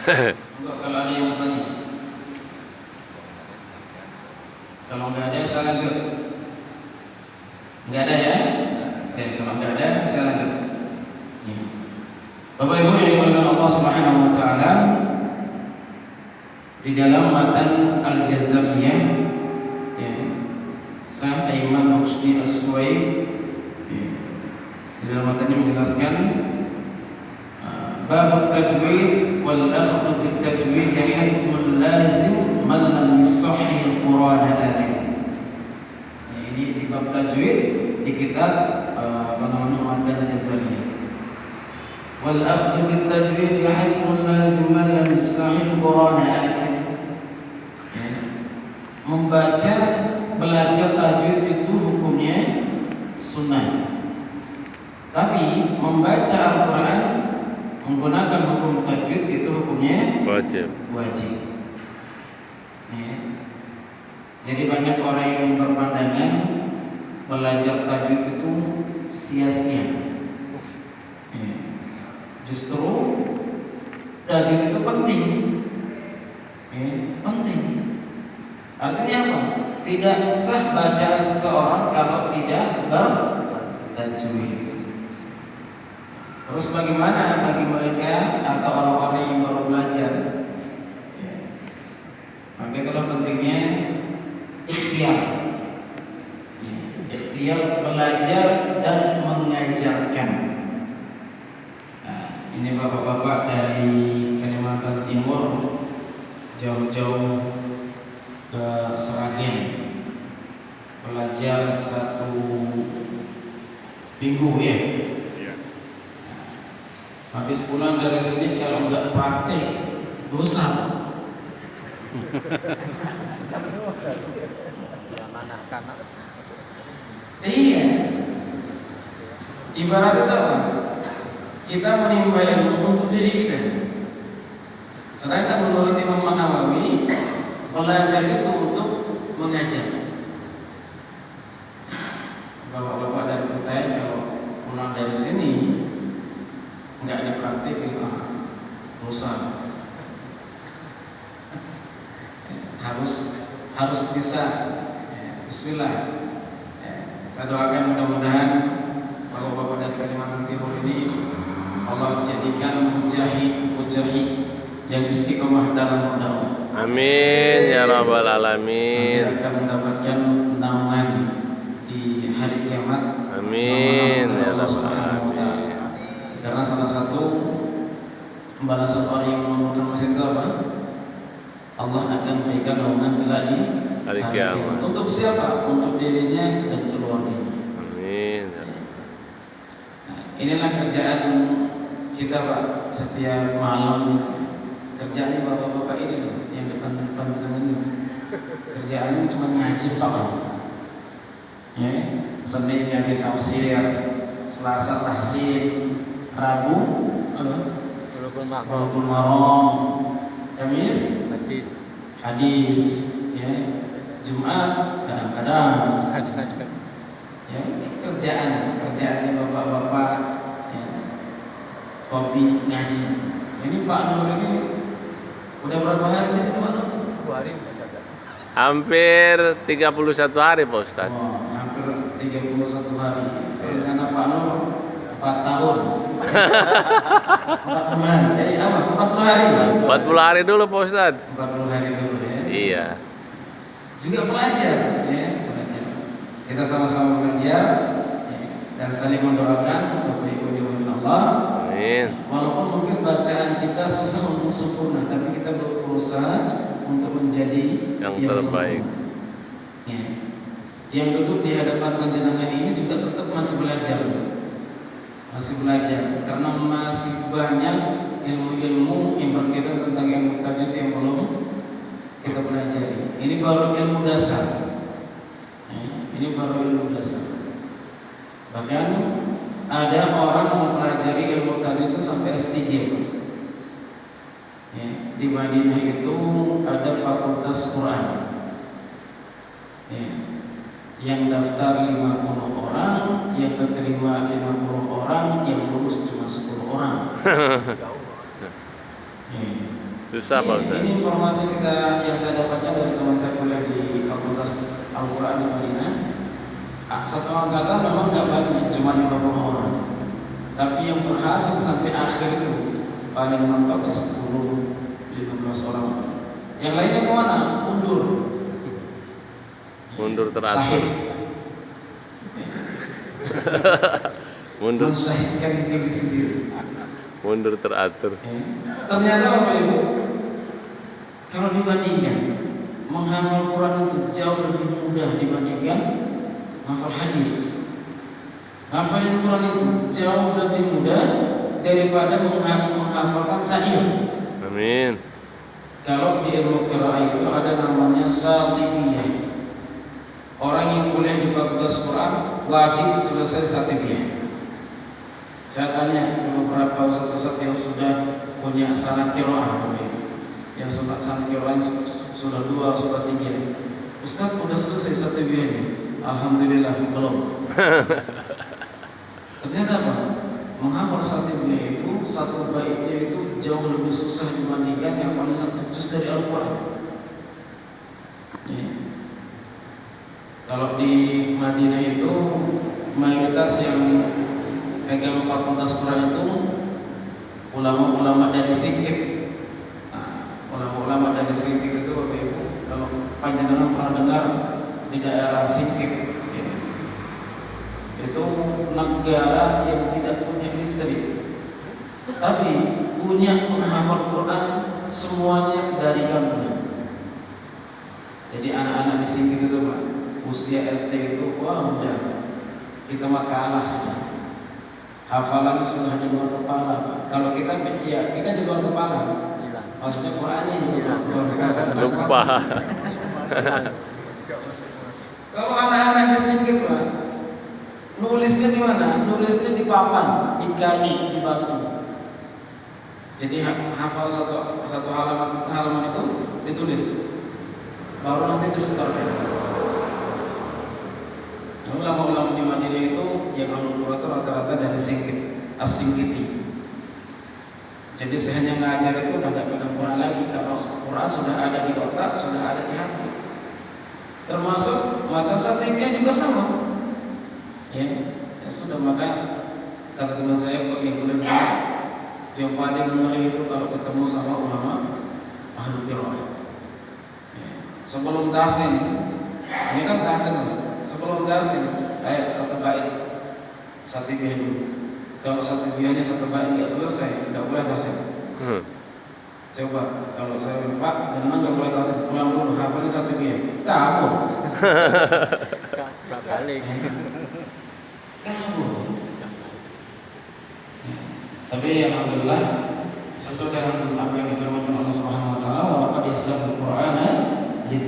Enggak, kalau ada yang bertanya. Kalau nggak ada, saya lanjut. Nggak ada ya? Oke, kalau nggak ada, saya lanjut. Ya. Bapak Ibu yang dimuliakan Allah Subhanahu Wa Taala, di dalam matan Al-Jazariyah, ya, Syekh Aiman Rusdi As-Suwaid, ya, di dalam matannya menjelaskan bab tajwid wal akhdhu bit tajwid hadzmun lazim man lam yusahhih al-Qur'an al-athim. Ini di bab tajwid di kitab matan Jazariyah. Wal akhdhu bit tajwid hadzmun lazim man lam yusahhih al-Qur'an al-athim. Membaca, belajar tajwid itu hukumnya sunnah. Tapi membaca Al-Quran menggunakan hukum tajwid itu hukumnya wajib. Ya. Jadi banyak orang yang berpandangan belajar tajwid itu sia-sia. Ya. Justru tajwid itu penting. Ya, penting. Artinya apa? Tidak sah bacaan seseorang kalau tidak bertajwid. Terus bagaimana bagi mereka atau orang-orang yang baru belajar? Ya. Maka itulah pentingnya ikhtiar. Ya. Ikhtiar belajar dan mengajarkan. Nah, ini bapak-bapak dari Kalimantan Timur jauh-jauh ke Seragen belajar 1 minggu ya. Habis pulang dari sini kalau nggak praktek dosa. Iya. Ibarat itu apa? Kita menimba ilmu untuk diri kita. Sedangkan menurut Imam Nawawi, belajar itu untuk mengajar. Bapak-bapak dari Kutai kalau pulang dari sini nggak dipraktik itu dosa. Harus bisa. Bismillah. Saya doakan mudah-mudahan bapak-bapak dari Kalimantan Timur ini Allah jadikan mujahid yang istiqomah dalam berdakwah. Amin ya rabbal alamin. Nanti akan mendapatkan naungan di hari kiamat. Amin ya rabbal alamin. Karena salah satu pembalasan orang yang mengumpulkan masjid itu apa? Allah akan berikan naungan kelak di hari kiamat. Untuk siapa? Untuk dirinya dan keluarganya. Amin. Nah, inilah kerjaan kita Pak setiap malam. Kerjaannya bapak-bapak ini loh, yang depan senangan ini. Kerjaannya cuma ngaji Pak Mas. Ya, Senin ngaji tafsir, Selasa tahsin, Rabu Bulughul Maram, Kamis hadis, ya, Jumat kadang-kadang. Ya, ini kerjaannya bapak-bapak, ya, hobi ngaji. Ini Pak Nur ini udah berapa hari di sini Pak Nur? 2 hari. Hampir 31 hari Pak Ustadz. Oh, hampir 31 hari. Rencana Pak Nur 4 tahun. 4 bulan. Jadi apa? 40 hari. 40 hari dulu Pak Ustadz. 40 hari dulu ya. Iya. Juga belajar, ya, belajar. Kita sama-sama belajar, ya, dan saling mendoakan Bapak Ibu di Allah. Amin. Walaupun mungkin bacaan kita susah untuk sempurna, tapi kita berusaha untuk menjadi yang terbaik. Ya. Yang duduk di hadapan panjenengan ini juga tetap masih belajar, karena masih banyak ilmu-ilmu yang berkaitan tentang ilmu tajwid yang belum kita pelajari. Ini baru ilmu dasar. Ya. Ini baru ilmu dasar. Bahkan ada orang mempelajari ilmu tajwid itu sampai S3. Ya, di Madinah itu ada fakultas Quran. Ya, yang daftar 50 orang, yang keterima 50 orang, yang lulus cuma 10 orang. Ya, Susah Pak Ustadz. Ini informasi yang saya dapatnya dari teman saya kuliah di Fakultas Al-Quran di Madinah. Satu angkatan memang nggak banyak, cuma 50 orang. Tapi yang berhasil sampai akhir itu paling mentok ya 10-15 orang. Yang lainnya kemana? Mundur Teratur. Sahih. Mundur Mensahihkan diri sendiri. Mundur teratur. Ternyata Bapak Ibu, kalau dibandingkan menghafal Quran itu jauh lebih mudah dibandingkan menghafal hadis. Menghafal Quran itu jauh lebih mudah daripada menghafalkan syair. Amin. Kalau di ilmu qiraah itu ada namanya satibiyah. Orang yang kuliah di Fakultas Quran wajib selesai satibiyah. Saya tanya ke beberapa ustaz-ustaz yang sudah punya sanad qiraah, yang sanad qiraah sudah 2, sudah 3. Ustaz sudah selesai satibiyahnya? Alhamdulillah belum. Ternyata apa? Menghafal satibiyah itu satu baitnya itu jauh lebih susah dibandingkan yang hafal satu juz dari Al-Quran. Kalau di Madinah itu mayoritas yang pegang Fakultas Quran itu ulama-ulama dari Sikip. Ulama-ulama dari Sikip itu Bapak Ibu, kalau panjenengan pernah dengar di daerah Sikip, itu negara yang tidak punya istri, tapi punya penghafal Quran semuanya dari gabungan. Jadi anak-anak di Sikip itu Pak, usia SD itu wah udah kita mah kalah sudah. Hafalannya sudah di luar kepala. Kalau kita ya kita di luar kepala. Maksudnya Qurannya di luar kepala. Lupa. Kalau anak-anak di Sikip Pak, nulisnya di mana? Nulisnya di papan, di kayu, di batu. Jadi hafal satu halaman itu ditulis, baru nanti disetorkan. Ulama-ulama di Madinah itu yang Al-Quran itu rata-rata dari As-Singkiti. Jadi saya hanya ngajar itu udah nggak pegang Quran lagi, karena Quran sudah ada di otak, sudah ada di hati. Termasuk mata satibiyah juga sama. Ya sudah, maka kata teman saya bagi kuliah saya, yang paling ngeri itu kalau ketemu sama ulama ahli qiraah. Sebelum tasin, ini kan tasin. Sebelum tasin, kayak satu bait satibiyah dulu. Kalau satibiyahnya satu bait nggak selesai, nggak boleh tasin. Coba kalau saya lupa, jangan nggak boleh tasin. Ulang dulu, hafalnya satibiyah. Kamu. Balik. Kamu. Tapi alhamdulillah sesuai dengan apa yang difirmankan Allah Subhanahu wa taala, wa laqad yassarnal Qur'an